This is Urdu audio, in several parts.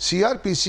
CRPC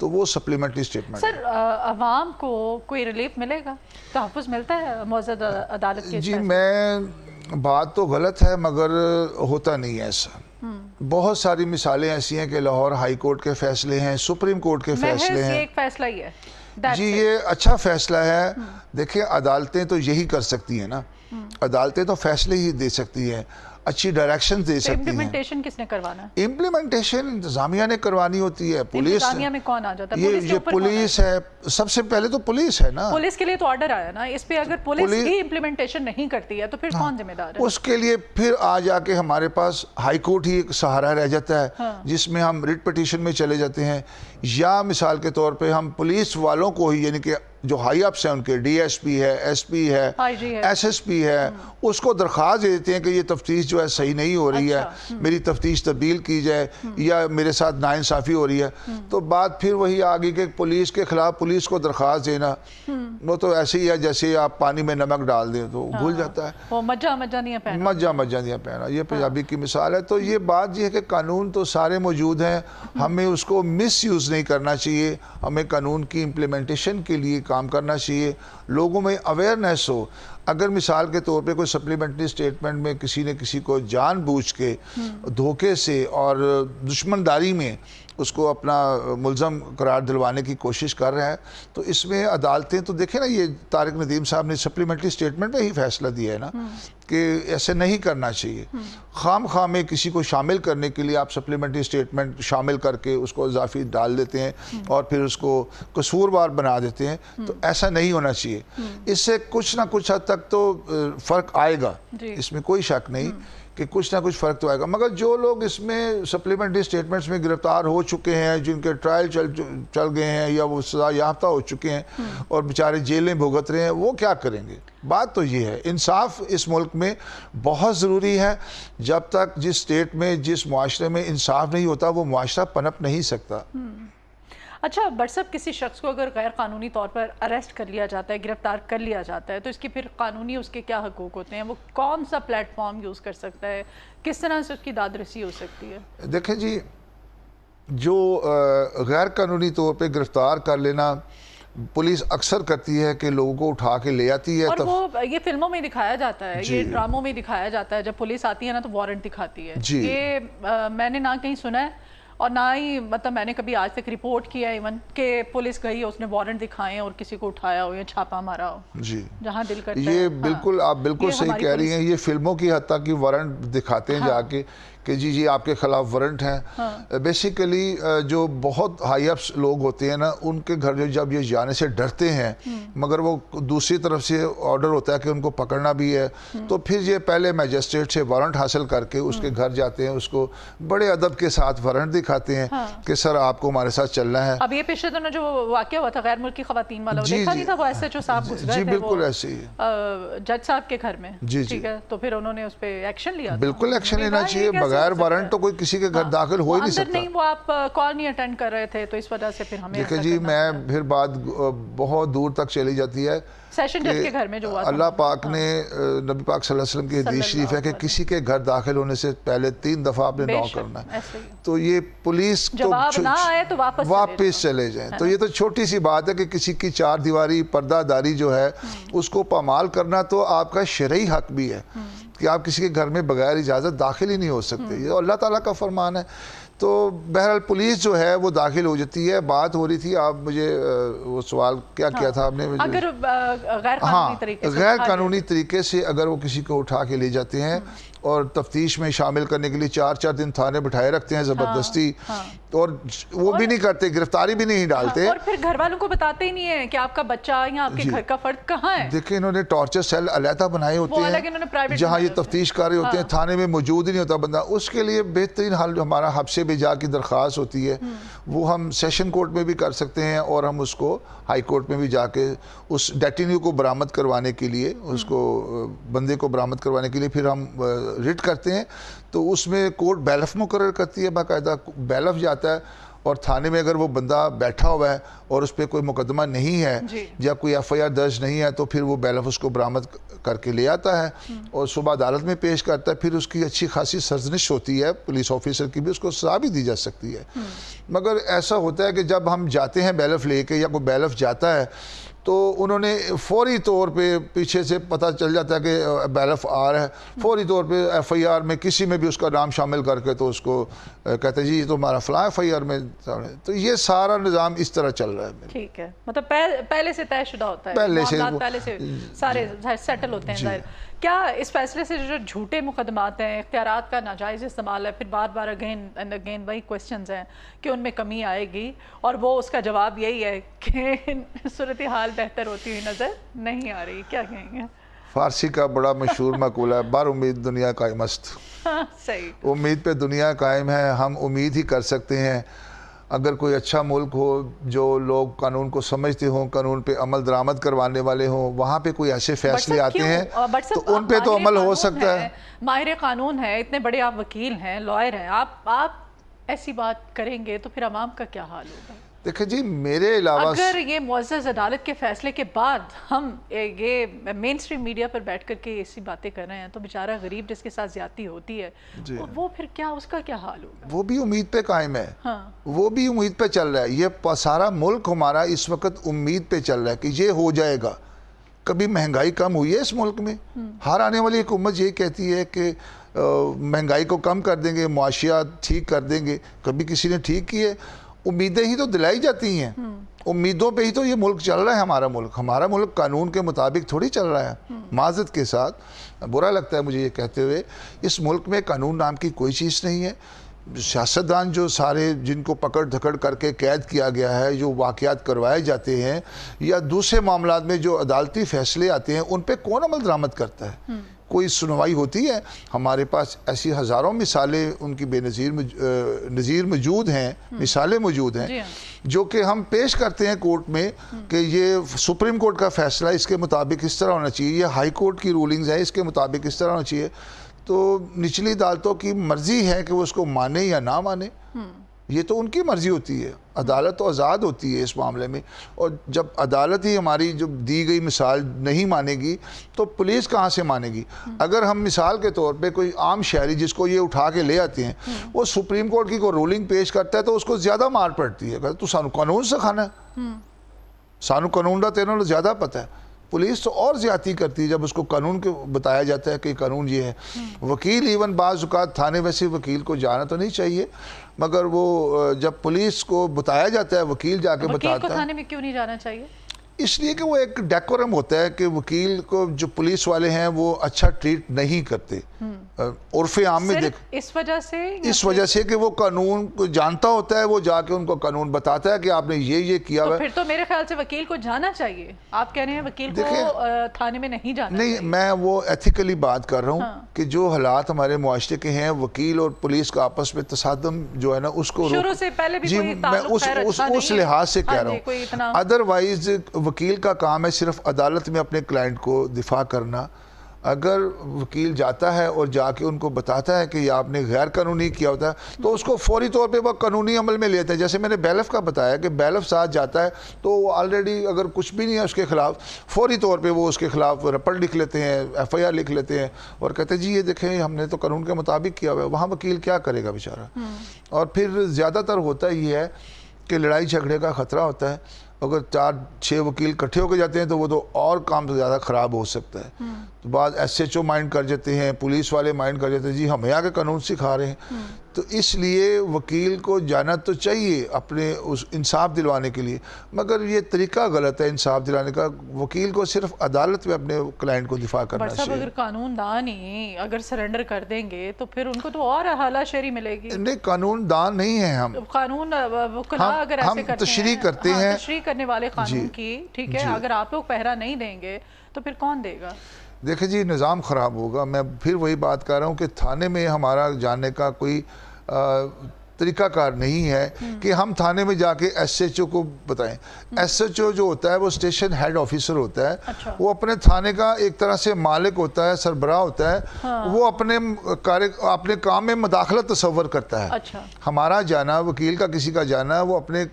تو وہ سپلیمنٹری اسٹیٹمنٹ ہے۔ سر عوام کو کوئی ریلیف ملے گا، تحفظ ملتا ہے معزز عدالت کے؟ جی میں بات تو غلط ہے مگر ہوتا نہیں ہے ایسا۔ بہت ساری مثالیں ایسی ہیں کہ لاہور ہائی کورٹ کے فیصلے ہیں، سپریم کورٹ کے فیصلے ہیں۔ ایک فیصلہ ہی ہے جی یہ اچھا فیصلہ ہے۔ دیکھیں عدالتیں تو یہی کر سکتی ہیں نا، عدالتیں تو فیصلے ہی دے سکتی ہیں، اچھی ڈائریکشن دے سکتی ہیں۔ امپلیمنٹیشن کس نے کروانا ہے؟ امپلیمنٹیشن انتظامیہ نے کروانی ہوتی ہے، پولیس۔ انتظامیہ میں کون آ جاتا ہے؟ یہ پولیس ہے، سب سے پہلے تو پولیس ہے نا۔ پولیس کے لیے تو آرڈر آیا نا اس پہ، اگر پولیس ہی امپلیمنٹیشن نہیں کرتی ہے تو پھر کون ذمہ دار ہے؟ اس کے لیے پھر آ جا کے ہمارے پاس ہائی کورٹ ہی ایک سہارا رہ جاتا ہے جس میں ہم ریٹ پٹیشن میں چلے جاتے ہیں، یا مثال کے طور پہ ہم پولیس والوں کو ہی، یعنی کہ جو ہائی اپس ہیں ان کے ڈی ایس پی ہے، ایس پی ہے، ایس ایس پی ہے، اس کو درخواست دے دیتے ہیں کہ یہ تفتیش جو ہے صحیح نہیں ہو رہی ہے، میری تفتیش تبدیل کی جائے، یا میرے ساتھ ناانصافی ہو رہی ہے۔ تو بات پھر وہی آگئی کہ پولیس کے خلاف پولیس کو درخواست دینا، وہ تو ایسے ہی ہے جیسے آپ پانی میں نمک ڈال دیں تو گھل جاتا ہے۔ وہ مجہ نہیں پہنا، مجہ نہیں پہنا، یہ پنجابی کی مثال ہے۔ تو یہ بات یہ ہے کہ قانون تو سارے موجود ہیں، ہمیں اس کو مس یوز نہیں کرنا چاہیے، ہمیں قانون کی امپلیمنٹیشن کے لیے کام کرنا چاہیے، لوگوں میں اویئرنیس ہو۔ اگر مثال کے طور پہ کوئی سپلیمنٹری اسٹیٹمنٹ میں کسی نے کسی کو جان بوجھ کے دھوکے سے اور دشمنداری میں اس کو اپنا ملزم قرار دلوانے کی کوشش کر رہا ہے، تو اس میں عدالتیں تو دیکھیں نا، یہ طارق ندیم صاحب نے سپلیمنٹری اسٹیٹمنٹ میں ہی فیصلہ دیا ہے نا کہ ایسے نہیں کرنا چاہیے۔ خام خواہ میں کسی کو شامل کرنے کے لیے آپ سپلیمنٹری اسٹیٹمنٹ شامل کر کے اس کو اضافی ڈال دیتے ہیں اور پھر اس کو قصوروار بنا دیتے ہیں، تو ایسا نہیں ہونا چاہیے۔ اس سے کچھ نہ کچھ حد تک تو فرق آئے گا، اس میں کوئی شک نہیں کہ کچھ نہ کچھ فرق تو آئے گا۔ مگر جو لوگ اس میں سپلیمنٹری اسٹیٹمنٹس میں گرفتار ہو چکے ہیں، جن کے ٹرائل چل گئے ہیں یا وہ سزا یافتہ ہو چکے ہیں اور بیچارے جیلیں بھگت رہے ہیں، وہ کیا کریں گے؟ بات تو یہ ہے، انصاف اس ملک میں بہت ضروری ہے۔ جب تک جس اسٹیٹ میں، جس معاشرے میں انصاف نہیں ہوتا، وہ معاشرہ پنپ نہیں سکتا۔ اچھا بٹ صاحب، کسی شخص کو اگر غیر قانونی طور پر اریسٹ کر لیا جاتا ہے، گرفتار کر لیا جاتا ہے، تو اس کی پھر قانونی اس کے کیا حقوق ہوتے ہیں؟ وہ کون سا پلیٹ فارم یوز کر سکتا ہے؟ کس طرح سے اس کی داد رسی ہو سکتی ہے؟ دیکھیں جی، جو غیر قانونی طور پہ گرفتار کر لینا پولیس اکثر کرتی ہے کہ لوگوں کو اٹھا کے لے آتی ہے، اور وہ یہ فلموں میں دکھایا جاتا ہے، یہ ڈراموں میں دکھایا جاتا ہے، جب پولیس آتی ہے نا تو وارنٹ دکھاتی ہے۔ یہ میں نے نہ کہیں سنا ہے اور نہ ہی مطلب میں نے کبھی آج تک رپورٹ کیا ہے ایون کہ پولیس گئی، اس نے وارنٹ دکھائے اور کسی کو اٹھایا ہو یا چھاپا مارا ہو، جی جہاں دل کرتا ہے۔ یہ بالکل آپ بالکل صحیح کہہ رہی ہیں، یہ فلموں کی حد تک وارنٹ دکھاتے ہیں جا کے کہ جی آپ کے خلاف وارنٹ ہیں۔ بیسیکلی جو بہت ہائی اپس لوگ ہوتے ہیں نا، ان کے گھر جب یہ جانے سے ڈرتے ہیں، مگر وہ دوسری طرف سے آرڈر ہوتا ہے کہ ان کو پکڑنا بھی ہے، تو پھر یہ پہلے میجسٹریٹ سے وارنٹ حاصل کر کے اس کے گھر جاتے ہیں، اس کو بڑے ادب کے ساتھ وارنٹ دکھاتے ہیں کہ سر آپ کو ہمارے ساتھ چلنا ہے۔ اب یہ پچھلے دنوں جو واقعہ ہوا تھا غیر ملکی خواتین والا، دیکھا نہیں تھا؟ وہ ایس ایچ او صاحب گھس گئے تھے بالکل ایسے ہی جج صاحب کے گھر میں، ٹھیک ہے، تو پھر انہوں نے اس پہ ایکشن لیا۔ بالکل ایکشن لینا چاہیے، بغیر وارنٹ تو کوئی کسی کے گھر داخل ہو ہی نہیں سکتا۔ نہیں، وہ آپ کال نہیں اٹینڈ کر رہے تھے تو اس وجہ سے پھر ہمیں دیکھیں جی، میں پھر بات بہت دور تک چلی جاتی ہے۔ سیشن جج کے گھر میں جو ہوا، اللہ پاک نے، نبی پاک صلی اللہ علیہ وسلم کی حدیث شریف ہے کہ کسی کے گھر داخل ہونے سے پہلے 3 دفعہ آپ نے نوک کرنا ہے۔ تو یہ پولیس جواب نہ آئے تو واپس چلے جائیں۔ تو یہ تو چھوٹی سی بات ہے کہ کسی کی 4 دیواری پردہ داری جو ہے اس کو پامال کرنا تو آپ کا شرعی حق بھی ہے کہ آپ کسی کے گھر میں بغیر اجازت داخل ہی نہیں ہو سکتے، یہ اللہ تعالیٰ کا فرمان ہے۔ تو بہرحال پولیس جو ہے وہ داخل ہو جاتی ہے۔ بات ہو رہی تھی، آپ مجھے وہ سوال کیا کیا تھا آپ نے؟ اگر غیر قانونی طریقے سے اگر وہ کسی کو اٹھا کے لے جاتے ہیں اور تفتیش میں شامل کرنے کے لیے 4 دن تھانے بٹھائے رکھتے ہیں زبردستی، اور وہ بھی نہیں کرتے، گرفتاری بھی نہیں ڈالتے، اور پھر گھر والوں کو بتاتے ہی نہیں ہے کہ آپ کا بچہ یا آپ کے گھر کا فرد کہاں ہے۔ دیکھیں انہوں نے ٹارچر سیل علیحدہ بنائے ہوتے ہیں جہاں یہ تفتیش کر رہے ہوتے ہیں، تھانے میں موجود ہی نہیں ہوتا بندہ۔ اس کے لیے بہترین حل ہمارا حبسے میں جا کی درخواست ہوتی ہے، وہ ہم سیشن کورٹ میں بھی کر سکتے ہیں اور ہم اس کو ہائی کورٹ میں بھی جا کے اس ڈیٹینیو کو برآمد کروانے کے لیے، اس کو بندے کو برآمد کروانے کے لیے پھر ہم ریٹ کرتے ہیں۔ تو اس میں کورٹ بیلف مقرر کرتی ہے، باقاعدہ بیلف جاتا ہے اور تھانے میں اگر وہ بندہ بیٹھا ہوا ہے اور اس پہ کوئی مقدمہ نہیں ہے یا کوئی ایف آئی آر درج نہیں ہے تو پھر وہ بیل آف اس کو برآمد کر کے لے آتا ہے اور صبح عدالت میں پیش کرتا ہے. پھر اس کی اچھی خاصی سرزنش ہوتی ہے پولیس آفیسر کی بھی, اس کو سزا بھی دی جا سکتی ہے. مگر ایسا ہوتا ہے کہ جب ہم جاتے ہیں بیل آف لے کے یا کوئی بیل آف جاتا ہے تو انہوں نے فوری طور پہ پیچھے سے پتہ چل جاتا ہے کہ بیل آف آ رہا ہے, فوری طور پہ ایف آئی آر میں کسی میں بھی اس کا نام شامل کر کے تو اس کو کہتے ہیں جی یہ تو ہمارا فلاں ایف آئی آر میں. تو یہ سارا نظام اس طرح چل رہا ہے. ٹھیک ہے, مطلب پہلے سے طے شدہ ہوتا ہے, پہلے سے سارے سیٹل ہوتے ہیں. ظاہر کیا اس فیصلے سے جو جھوٹے مقدمات ہیں, اختیارات کا ناجائز استعمال ہے, پھر بار بار اگین اینڈ اگین وہی کویسچنز ہیں کہ ان میں کمی آئے گی, اور وہ اس کا جواب یہی ہے کہ صورتحال بہتر ہوتی ہوئی نظر نہیں آ رہی, کیا کہیں گے؟ فارسی کا بڑا مشہور مقولہ ہے, بر امید دنیا قائم است. صحیح, امید پہ دنیا قائم ہے. ہم امید ہی کر سکتے ہیں اگر کوئی اچھا ملک ہو, جو لوگ قانون کو سمجھتے ہوں, قانون پہ عمل درآمد کروانے والے ہوں, وہاں پہ کوئی ایسے فیصلے آتے ہیں تو ان پہ تو عمل ہو سکتا ہے. ماہر قانون ہے, اتنے بڑے آپ وکیل ہیں, لائر ہیں, آپ ایسی بات کریں گے تو پھر عوام کا کیا حال ہوگا؟ دیکھیں جی, میرے علاوہ اگر یہ معزز عدالت کے فیصلے کے بعد ہم یہ مین اسٹریم میڈیا پر بیٹھ کر کے ایسی باتیں کر رہے ہیں تو بیچارہ غریب جس کے ساتھ زیادتی ہوتی ہے وہ پھر کیا, اس کا کیا حال ہوگا؟ وہ بھی امید پہ قائم ہے, وہ بھی امید پہ چل رہا ہے. یہ سارا ملک ہمارا اس وقت امید پہ چل رہا ہے کہ یہ ہو جائے گا. کبھی مہنگائی کم ہوئی ہے اس ملک میں؟ ہر آنے والی حکومت یہ کہتی ہے کہ مہنگائی کو کم کر دیں گے, معاشیات ٹھیک کر دیں گے. کبھی کسی نے ٹھیک کی ہے؟ امیدیں ہی تو دلائی جاتی ہیں, امیدوں پہ ہی تو یہ ملک چل رہا ہے. ہمارا ملک قانون کے مطابق تھوڑی چل رہا ہے. معذرت کے ساتھ برا لگتا ہے مجھے یہ کہتے ہوئے, اس ملک میں قانون نام کی کوئی چیز نہیں ہے. سیاستدان جو سارے جن کو پکڑ دھکڑ کر کے قید کیا گیا ہے, جو واقعات کروائے جاتے ہیں یا دوسرے معاملات میں جو عدالتی فیصلے آتے ہیں, ان پہ کون عمل درآمد کرتا ہے؟ کوئی سنوائی ہوتی ہے؟ ہمارے پاس ایسی ہزاروں مثالیں ان کی بے نظیر موجود ہیں, مثالیں موجود ہیں جو کہ ہم پیش کرتے ہیں کورٹ میں کہ یہ سپریم کورٹ کا فیصلہ اس کے مطابق اس طرح ہونا چاہیے, یہ ہائی کورٹ کی رولنگز ہیں اس کے مطابق اس طرح ہونا چاہیے. تو نچلی عدالتوں کی مرضی ہے کہ وہ اس کو مانے یا نہ مانے, یہ تو ان کی مرضی ہوتی ہے. عدالت تو آزاد ہوتی ہے اس معاملے میں, اور جب عدالت ہی ہماری جو دی گئی مثال نہیں مانے گی تو پولیس کہاں سے مانے گی؟ اگر ہم مثال کے طور پہ کوئی عام شہری جس کو یہ اٹھا کے لے آتے ہیں, وہ سپریم کورٹ کی کوئی رولنگ پیش کرتا ہے تو اس کو زیادہ مار پڑتی ہے, کہتا تو سانو قانون سکھانا ہے, سانو قانون دا تینوں زیادہ پتہ ہے. پولیس تو اور زیادتی کرتی ہے جب اس کو قانون کو بتایا جاتا ہے کہ قانون یہ ہے. وکیل ایون بعض اوقات تھانے ویسے وکیل کو جانا تو نہیں چاہیے, مگر وہ جب پولیس کو بتایا جاتا ہے, وکیل جا کے بتاتا ہے. وکیل کو تھانے میں کیوں نہیں جانا چاہیے؟ اس لیے کہ وہ ایک ڈیکورم ہوتا ہے کہ وکیل کو جو پولیس والے ہیں وہ اچھا ٹریٹ نہیں کرتے. عرف عام میں دیکھ اس وجہ سے کہ وہ قانون کو جانتا ہوتا ہے, وہ جا کے ان کو قانون بتاتا ہے کہ آپ نے یہ کیا ہوا ہے. پھر تو میرے خیال سے وکیل کو جانا چاہیے. آپ کہہ رہے ہیں وکیل کو تھانے میں نہیں جانا چاہیے. نہیں, میں وہ ایتھیکلی بات کر رہا ہوں کہ جو حالات ہمارے معاشرے کے ہیں, وکیل اور پولیس کا آپس میں تصادم جو ہے نا اس کو شروع سے پہلے بھی کوئی تعلق خیر اچھا نہیں ہے, اس لحاظ سے کہہ رہا ہوں. ادروائز وکیل کا کام ہے صرف عدالت میں اپنے کلائنٹ کو دفاع کرنا. اگر وکیل جاتا ہے اور جا کے ان کو بتاتا ہے کہ یہ آپ نے غیر قانونی کیا ہوتا ہے تو اس کو فوری طور پہ وہ قانونی عمل میں لیتے ہیں. جیسے میں نے بیلف کا بتایا کہ بیلف ساتھ جاتا ہے تو وہ آلریڈی اگر کچھ بھی نہیں ہے اس کے خلاف, فوری طور پہ وہ اس کے خلاف رپورٹ لکھ لیتے ہیں, ایف آئی آر لکھ لیتے ہیں اور کہتے ہیں جی یہ دیکھیں ہم نے تو قانون کے مطابق کیا ہوا ہے. وہاں وکیل کیا کرے گا بیچارہ؟ اور پھر زیادہ تر ہوتا یہ ہے کہ لڑائی جھگڑے کا خطرہ ہوتا ہے. اگر 4-6 وکیل کٹھے ہو کے جاتے ہیں تو وہ تو اور کام تو زیادہ خراب ہو سکتا ہے. تو بعض ایس ایچ او مائنڈ کر جاتے ہیں, پولیس والے مائنڈ کر جاتے ہیں جی ہمیں آگے قانون سکھا رہے ہیں. تو اس لیے وکیل کو جانا تو چاہیے اپنے اس انصاف دلوانے کے لیے, مگر یہ طریقہ غلط ہے انصاف دلانے کا. وکیل کو صرف عدالت میں اپنے کلائنٹ کو دفاع کرنا چاہیے. اگر قانون دان ہی اگر سرنڈر کر دیں گے تو پھر ان کو تو اور اعلیٰ شہری ملے گی. نہیں, قانون دان نہیں ہیں ہم. قانون وکلاء اگر ایسے کرتے ہیں, تشریح کرتے ہیں, تشریح کرنے والے قانون کی, ٹھیک ہے, اگر آپ لوگ پہرا نہیں دیں گے تو پھر کون دے گا؟ دیکھیں جی نظام خراب ہوگا. میں پھر وہی بات کر رہا ہوں کہ تھانے میں ہمارا جانے کا کوئی طریقہ کار نہیں ہے کہ ہم تھانے میں جا کے ایس ایچ او کو بتائیں. ایس ایچ او جو ہوتا ہے وہ اسٹیشن ہیڈ آفیسر ہوتا ہے, وہ اپنے تھانے کا ایک طرح سے مالک ہوتا ہے, سربراہ ہوتا ہے, وہ اپنے کام میں مداخلت تصور کرتا ہے. ہمارا جانا, وکیل کا کسی کا جانا, وہ اپنے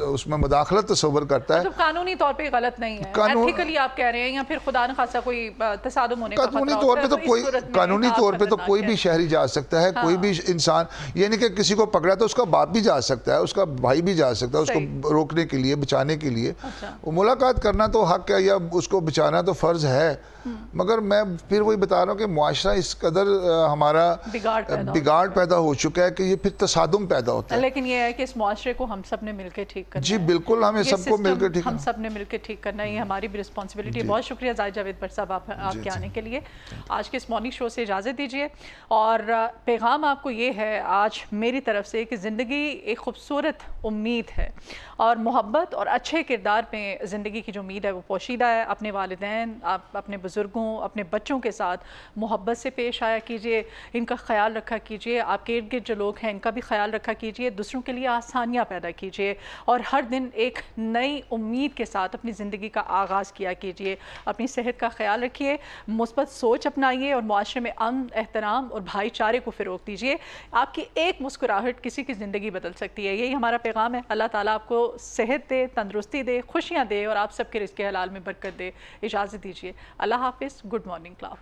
اس میں مداخلت تصور کرتا ہے. قانونی طور پہ غلط نہیں ہے, ایتھیکلی آپ کہہ رہے ہیں, یا پھر خدا نخواستہ کوئی تصادم ہونے کا خطرہ قانونی طور پہ تو کوئی بھی شہری جا سکتا ہے, کوئی بھی انسان, یعنی کہ کسی کو پکڑا تو اس کا باپ بھی جا سکتا ہے, اس کا بھائی بھی جا سکتا ہے, اس کو روکنے کے لیے, بچانے کے لیے. وہ ملاقات کرنا تو حق ہے, یا اس کو بچانا تو فرض ہے, مگر میں پھر وہی بتا رہا ہوں کہ معاشرہ اس قدر ہمارا بگاڑ پیدا ہو چکا ہے کہ یہ پھر تصادم پیدا ہوتا ہے. لیکن یہ ہے کہ اس معاشرے کو ہم سب نے مل کے ٹھیک کرنا ہے. جی بالکل, ہمیں سب کو مل کے ٹھیک, ہم سب نے مل کے ٹھیک کرنا ہے, یہ ہماری بھی رسپانسبلٹی ہے. بہت شکریہ زاہد جاوید بٹ صاحب آپ کے آنے کے لیے. آج کے اس مارننگ شو سے اجازت دیجیے, اور پیغام آپ کو یہ ہے آج میری طرف سے کہ زندگی ایک خوبصورت امید ہے, اور محبت اور اچھے کردار میں زندگی کی جو امید ہے وہ پوشیدہ ہے. اپنے والدین, آپ اپنے بزرگوں, اپنے بچوں کے ساتھ محبت سے پیش آیا کیجئے, ان کا خیال رکھا کیجئے, آپ کے ارد گرد جو لوگ ہیں ان کا بھی خیال رکھا کیجئے, دوسروں کے لیے آسانیاں پیدا کیجئے, اور ہر دن ایک نئی امید کے ساتھ اپنی زندگی کا آغاز کیا کیجئے. اپنی صحت کا خیال رکھیے, مثبت سوچ اپنائیے, اور معاشرے میں امن, احترام اور بھائی چارے کو فروغ دیجئے. آپ کی ایک مسکراہٹ کسی کی زندگی بدل سکتی ہے. یہی ہمارا پیغام ہے. اللہ تعالیٰ آپ کو صحت دے, تندرستی دے, خوشیاں دے, اور آپ سب کے رزق حلال میں برکت دے. اجازت دیجیے. اللہ حافظ. Good morning club.